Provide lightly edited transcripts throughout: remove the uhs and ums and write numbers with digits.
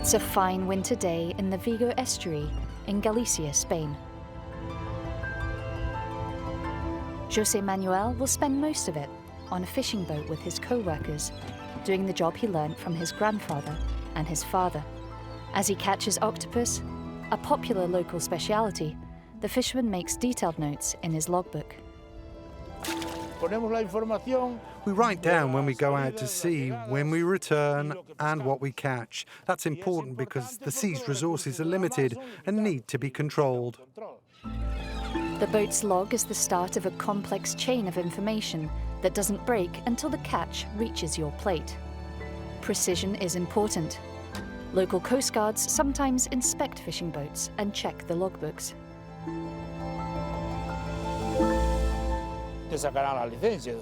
It's a fine winter day in the Vigo estuary in Galicia, Spain. José Manuel will spend most of it on a fishing boat with his co-workers, doing the job he learned from his grandfather and his father. As he catches octopus, a popular local speciality, the fisherman makes detailed notes in his logbook. We write down when we go out to sea, when we return, and what we catch. That's important because the sea's resources are limited and need to be controlled. The boat's log is the start of a complex chain of information that doesn't break until the catch reaches your plate. Precision is important. Local coast guards sometimes inspect fishing boats and check the logbooks.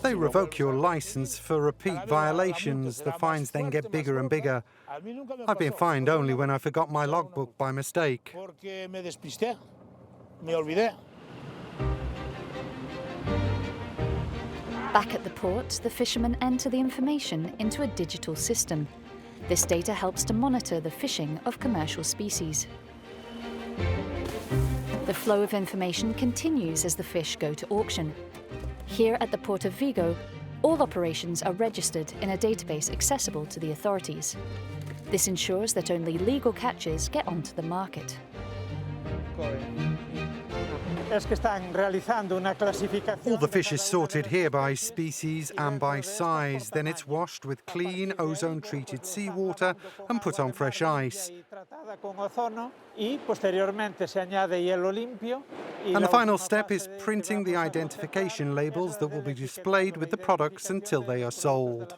They revoke your license for repeat violations. The fines then get bigger and bigger. I've been fined only when I forgot my logbook by mistake. Back at the port, the fishermen enter the information into a digital system. This data helps to monitor the fishing of commercial species. The flow of information continues as the fish go to auction. Here at the port of Vigo, all operations are registered in a database accessible to the authorities. This ensures that only legal catches get onto the market. All the fish is sorted here by species and by size. Then it's washed with clean, ozone-treated seawater and put on fresh ice. And the final step is printing the identification labels that will be displayed with the products until they are sold.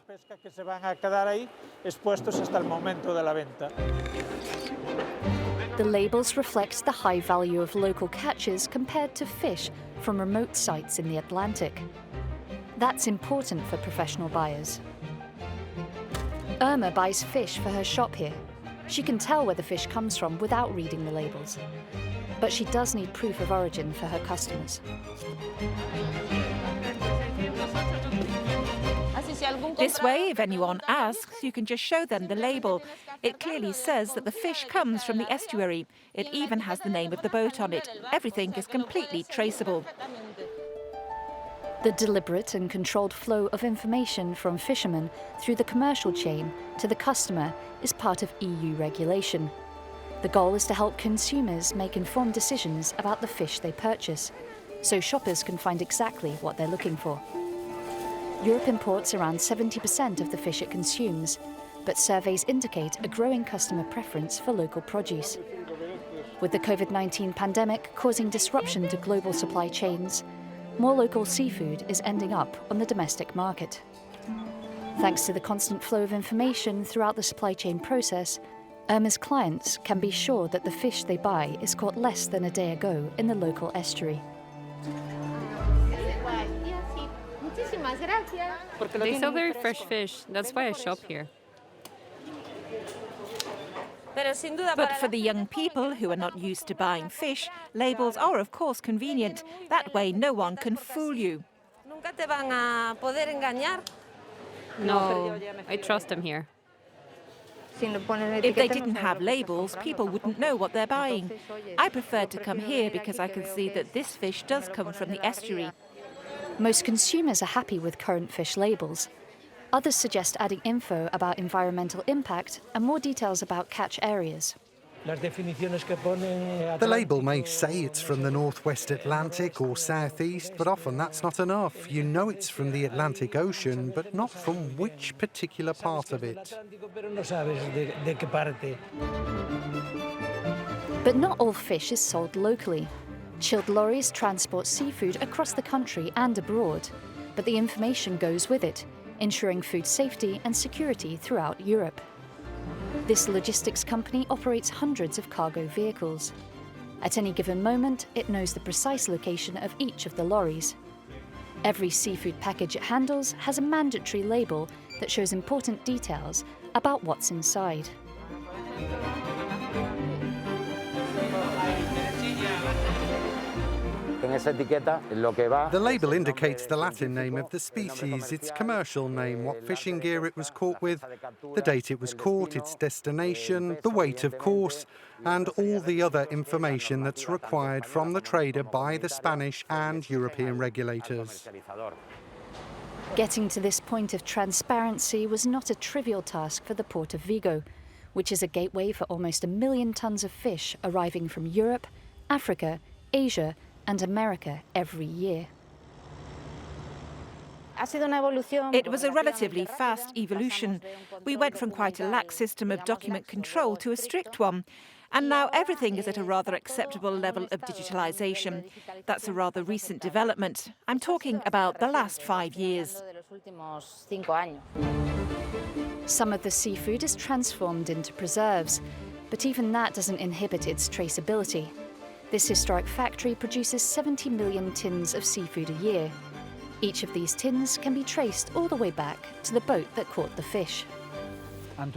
The labels reflect the high value of local catches compared to fish from remote sites in the Atlantic. That's important for professional buyers. Irma buys fish for her shop here. She can tell where the fish comes from without reading the labels. But she does need proof of origin for her customers. This way, if anyone asks, you can just show them the label. It clearly says that the fish comes from the estuary. It even has the name of the boat on it. Everything is completely traceable. The deliberate and controlled flow of information from fishermen through the commercial chain to the customer is part of EU regulation. The goal is to help consumers make informed decisions about the fish they purchase, so shoppers can find exactly what they're looking for. Europe imports around 70% of the fish it consumes, but surveys indicate a growing customer preference for local produce. With the COVID-19 pandemic causing disruption to global supply chains, more local seafood is ending up on the domestic market. Thanks to the constant flow of information throughout the supply chain process, Irma's clients can be sure that the fish they buy is caught less than a day ago in the local estuary. They sell very fresh fish. That's why I shop here. But for the young people who are not used to buying fish, labels are of course convenient. That way no one can fool you. No, I trust them here. If they didn't have labels, people wouldn't know what they're buying. I prefer to come here because I can see that this fish does come from the estuary. Most consumers are happy with current fish labels. Others suggest adding info about environmental impact and more details about catch areas. The label may say it's from the northwest Atlantic or southeast, but often that's not enough. You know it's from the Atlantic Ocean, but not from which particular part of it. But not all fish is sold locally. Chilled lorries transport seafood across the country and abroad, but the information goes with it, ensuring food safety and security throughout Europe. This logistics company operates hundreds of cargo vehicles. At any given moment, it knows the precise location of each of the lorries. Every seafood package it handles has a mandatory label that shows important details about what's inside. The label indicates the Latin name of the species, its commercial name, what fishing gear it was caught with, the date it was caught, its destination, the weight of course, and all the other information that's required from the trader by the Spanish and European regulators. Getting to this point of transparency was not a trivial task for the port of Vigo, which is a gateway for almost 1 million tons of fish arriving from Europe, Africa, Asia, and America every year. It was a relatively fast evolution. We went from quite a lax system of document control to a strict one. And now everything is at a rather acceptable level of digitalisation. That's a rather recent development. I'm talking about the last 5 years. Some of the seafood is transformed into preserves, but even that doesn't inhibit its traceability. This historic factory produces 70 million tins of seafood a year. Each of these tins can be traced all the way back to the boat that caught the fish. In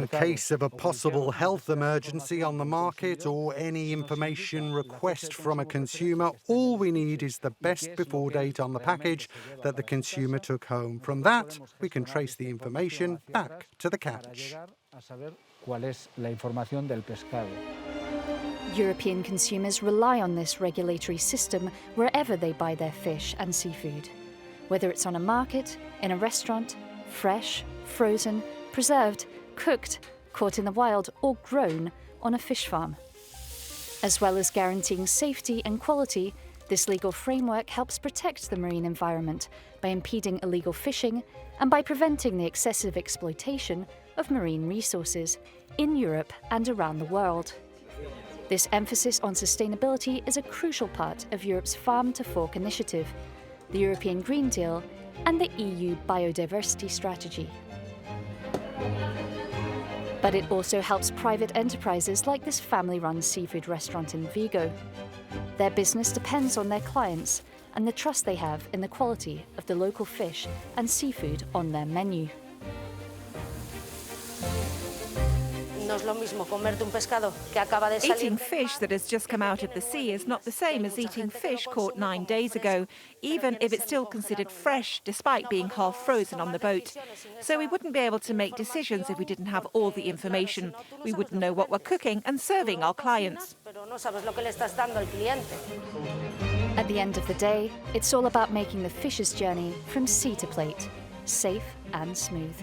case of a possible health emergency on the market or any information request from a consumer, all we need is the best before date on the package that the consumer took home. From that, we can trace the information back to the catch. European consumers rely on this regulatory system wherever they buy their fish and seafood, whether it's on a market, in a restaurant, fresh, frozen, preserved, cooked, caught in the wild, or grown on a fish farm. As well as guaranteeing safety and quality, this legal framework helps protect the marine environment by impeding illegal fishing and by preventing the excessive exploitation of marine resources in Europe and around the world. This emphasis on sustainability is a crucial part of Europe's Farm to Fork initiative, the European Green Deal, and the EU Biodiversity Strategy. But it also helps private enterprises like this family-run seafood restaurant in Vigo. Their business depends on their clients and the trust they have in the quality of the local fish and seafood on their menu. Eating fish that has just come out of the sea is not the same as eating fish caught 9 days ago, even if it's still considered fresh despite being half frozen on the boat. So we wouldn't be able to make decisions if we didn't have all the information. We wouldn't know what we're cooking and serving our clients. At the end of the day, it's all about making the fish's journey from sea to plate safe and smooth.